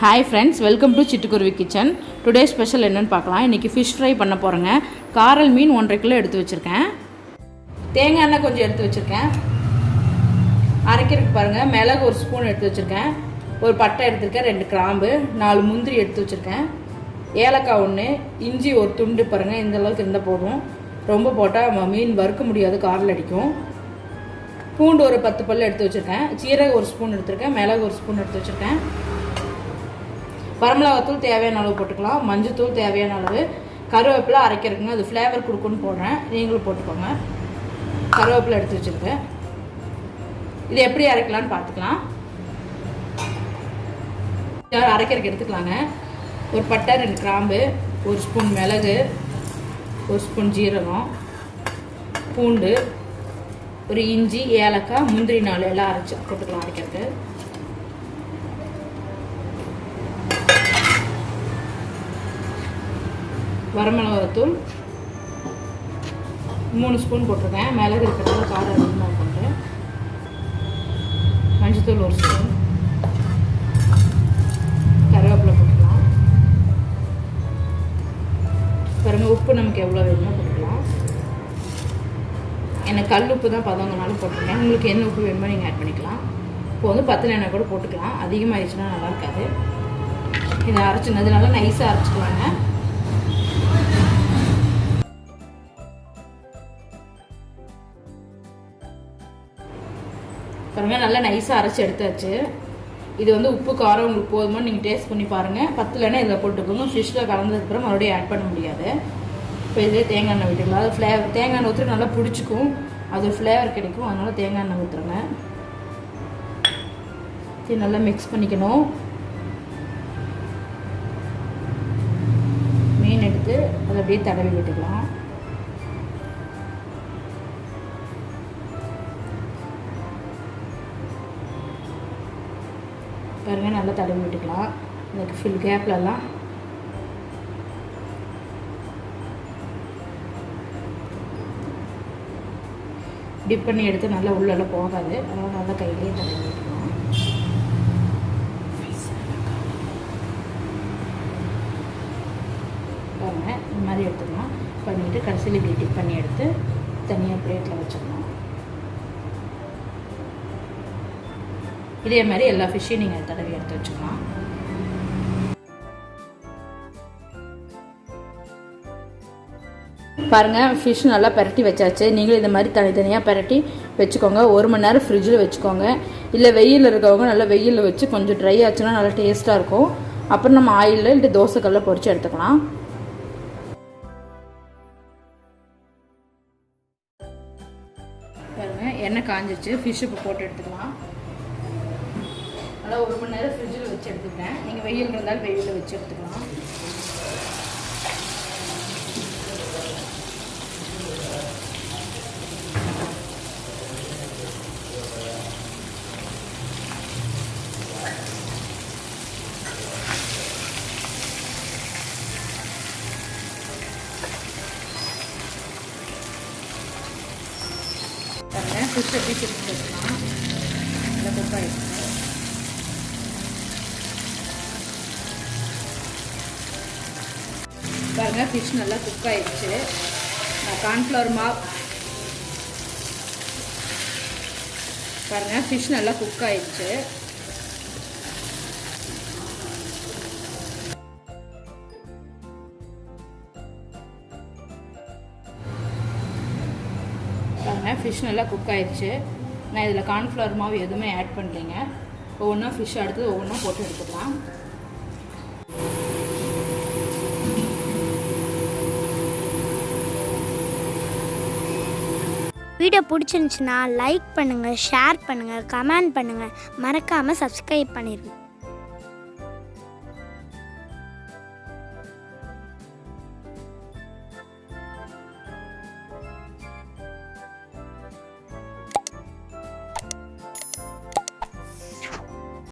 Hi friends, welcome to Chittukuruvi Kitchen. Today special என்னன்னு பார்க்கலாம். இன்னைக்கு fish fry பண்ண போறேங்க. காரல் மீன் 1.5 கிலோ எடுத்து வச்சிருக்கேன். தேங்காய் எண்ணெய் கொஞ்சம் எடுத்து வச்சிருக்கேன். அரைக்கிறதுக்கு பாருங்க, மிளகு ஒரு ஸ்பூன் எடுத்து வச்சிருக்கேன். ஒரு பட்டை எடுத்துர்க்கேன், 2 கிராம்பு, 4 முந்திரி எடுத்து வச்சிருக்கேன். ஏலக்காய் 1, இஞ்சி ஒரு துண்டு பாருங்க, இந்த அளவுக்கு இருந்தா போதும். ரொம்ப போட்டா மீன் வறுக்க முடியாது, காரல் அடிக்கும். பூண்டு ஒரு 10 பல்லு எடுத்து வச்சிருக்கேன். சீரகம் ஒரு ஸ்பூன் எடுத்துர்க்கேன், மிளகு ஒரு ஸ்பூன் எடுத்து வச்சிருக்கேன். வரமிளகாத்தூள் தேவையான அளவு போட்டுக்கலாம், மஞ்சத்தூள் தேவையான அளவு, கருவேப்பிலை அரைக்கிறதுங்க, அது ஃப்ளேவர் கொடுக்குன்னு போடுறேன், நீங்களும் போட்டுக்கோங்க. கருவேப்பிலை எடுத்து வச்சுருக்கேன். இது எப்படி அரைக்கலான்னு பார்த்துக்கலாம். அரைக்கிறதுக்கு எடுத்துக்கலாங்க. ஒரு பட்டை, 2 கிராம்பு, ஒரு ஸ்பூன் மிளகு, ஒரு ஸ்பூன் ஜீரகம், பூண்டு, ஒரு இஞ்சி, ஏலக்காய், முந்திரி 4 எல்லாம் அரைச்சி போட்டுக்கலாம் அரைக்கிறதுக்கு. வரமிளகாத்தூள் 3 ஸ்பூன் போட்டிருக்கேன், மிளகு இருக்கிறதால காரம் அதிகமாக போட்டேன். மஞ்சத்தூள் 1 ஸ்பூன், கருவேப்பிலை போட்டுக்கலாம். பாருங்க, உப்பு நமக்கு எவ்வளோ வேணுமோ போட்டுக்கலாம். எனக்கு கல் உப்பு தான் பதங்கனாலும் போட்டிருக்கேன், உங்களுக்கு என்ன உப்பு வேணுமோ நீங்கள் ஆட் பண்ணிக்கலாம். இப்போ வந்து 10 எண்ணெய் கூட போட்டுக்கலாம், அதிகமாகிடுச்சுன்னா நல்லா இருக்காது. இதை அரைச்சினதுனால நைஸாக அரைச்சிக்கலாங்க. பாருங்கள், நல்லா நைஸாக அரைச்சி எடுத்தாச்சு. இது வந்து உப்பு காரம் உங்களுக்கு போதுமோ நீங்கள் டேஸ்ட் பண்ணி பாருங்கள். 10 இதில் போட்டுக்கோங்க. ஃபிஷ்ஷில் கலந்ததுக்கப்புறம் மறுபடியும் ஆட் பண்ண முடியாது. இப்போ இதே தேங்காய் எண்ணெய் விட்டுக்கலாம். அது ஃப்ளேவர் தேங்காய் எண்ணெய் ஊற்றி நல்லா பிடிச்சிக்கும், அது ஃப்ளேவர் கிடைக்கும், அதனால் தேங்காய் எண்ணெய் ஊற்றுருங்க. சரி, நல்லா மிக்ஸ் பண்ணிக்கணும். மீன் எடுத்து அதை அப்படியே தடவி விட்டுக்கலாம். பாருங்க, நல்லா தடவி விட்டுக்கலாம். இதுக்கு ஃபில் கேப்லலாம் டிப் பண்ணி எடுத்து நல்லா உள்ளெல்லாம் போகாது, அதனால் நல்லா கையிலேயே தடவி விட்டுக்கலாம். பாருங்க, இந்த மாதிரி எடுத்துக்கலாம். பண்ணிவிட்டு கடைசியில் இப்படி டிப் பண்ணி எடுத்து தனியாக பிளேட்டில் வச்சுக்கணும். இதே மாதிரி எல்லா ஃபிஷ்ஷையும் நீங்கள் தடவி எடுத்து வச்சுக்கலாம். பாருங்கள், ஃபிஷ் நல்லா பரட்டி வச்சாச்சு. நீங்களும் இந்த மாதிரி தனித்தனியாக பரட்டி வச்சுக்கோங்க. 1 மணி நேரம் ஃப்ரிட்ஜில் வச்சுக்கோங்க. இல்லை வெயிலில் இருக்கவங்க நல்லா வெயிலில் வச்சு கொஞ்சம் ட்ரை ஆச்சுன்னா நல்லா டேஸ்ட்டாக இருக்கும். அப்புறம் நம்ம ஆயிலில் இல்லை தோசைக்கல்ல பொரிச்சு எடுத்துக்கலாம். பாருங்கள், எண்ணெய் காஞ்சிச்சு. ஃபிஷ் இப்போ போட்டு எடுத்துக்கலாம். நல்லா 1 மணி நேரம் ஃப்ரிட்ஜில் வச்சு எடுத்துக்கிட்டேன். நீங்கள் வெயில் இருந்தாலும் வெயிலில் வச்சு எடுத்துக்கலாம். ஃபிஷ் எப்படி பிரித்து வச்சுக்கலாம். நல்லா குக் ஆகிடுச்சு. பாருங்கள், ஃபிஷ் நல்லா குக் ஆகிடுச்சு. நான் கார்ன்ஃப்ளவர் மாவு பாருங்கள், ஃபிஷ் நல்லா குக் ஆகிடுச்சு. பாருங்கள், ஃபிஷ் நல்லா குக் ஆகிடுச்சு. நான் இதில் கார்ன்ஃப்ளவர் மாவு எதுவுமே ஆட் பண்ணலைங்க. ஒவ்வொன்றா ஃபிஷ் அடுத்து ஒவ்வொன்றா போட்டு எடுத்துக்கலாம். வீடியோ பிடிச்சிருந்துச்சுன்னா லைக் பண்ணுங்கள், ஷேர் பண்ணுங்கள், கமெண்ட் பண்ணுங்கள், மறக்காமல் சப்ஸ்கிரைப் பண்ணிடுங்க.